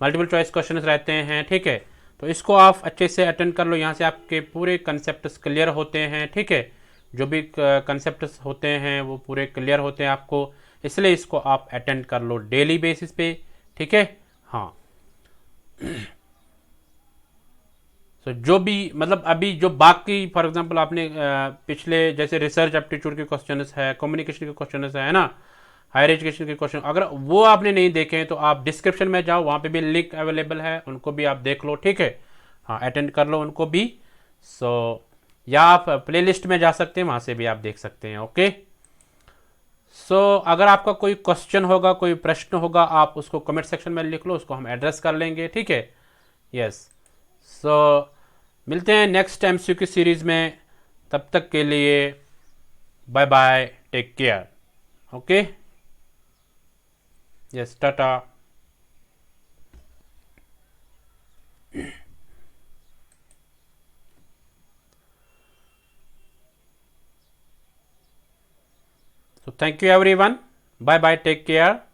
मल्टीपल चॉइस क्वेश्चंस रहते हैं, ठीक है। तो इसको आप अच्छे से अटेंड कर लो, यहाँ से आपके पूरे कंसेप्ट्स क्लियर होते हैं, ठीक है। जो भी कंसेप्ट्स होते हैं वो पूरे क्लियर होते हैं आपको, इसलिए इसको आप अटेंड कर लो डेली बेसिस पे, ठीक है। हाँ, सो जो भी मतलब अभी जो बाकी फॉर एग्जांपल आपने पिछले जैसे रिसर्च एप्टीट्यूड के क्वेश्चंस है, कम्युनिकेशन के क्वेश्चंस है ना, हायर एजुकेशन के क्वेश्चन, अगर वो आपने नहीं देखे हैं तो आप डिस्क्रिप्शन में जाओ, वहाँ पे भी लिंक अवेलेबल है, उनको भी आप देख लो, ठीक है। हाँ, अटेंड कर लो उनको भी। सो या आप प्लेलिस्ट में जा सकते हैं, वहाँ से भी आप देख सकते हैं, ओके। सो अगर आपका कोई क्वेश्चन होगा, कोई प्रश्न होगा, आप उसको कमेंट सेक्शन में लिख लो, उसको हम एड्रेस कर लेंगे, ठीक है। यस, सो मिलते हैं नेक्स्ट MCQ सीरीज़ में, तब तक के लिए bye bye, take care, okay. Yes, tata. So thank you everyone. Bye bye. Take care.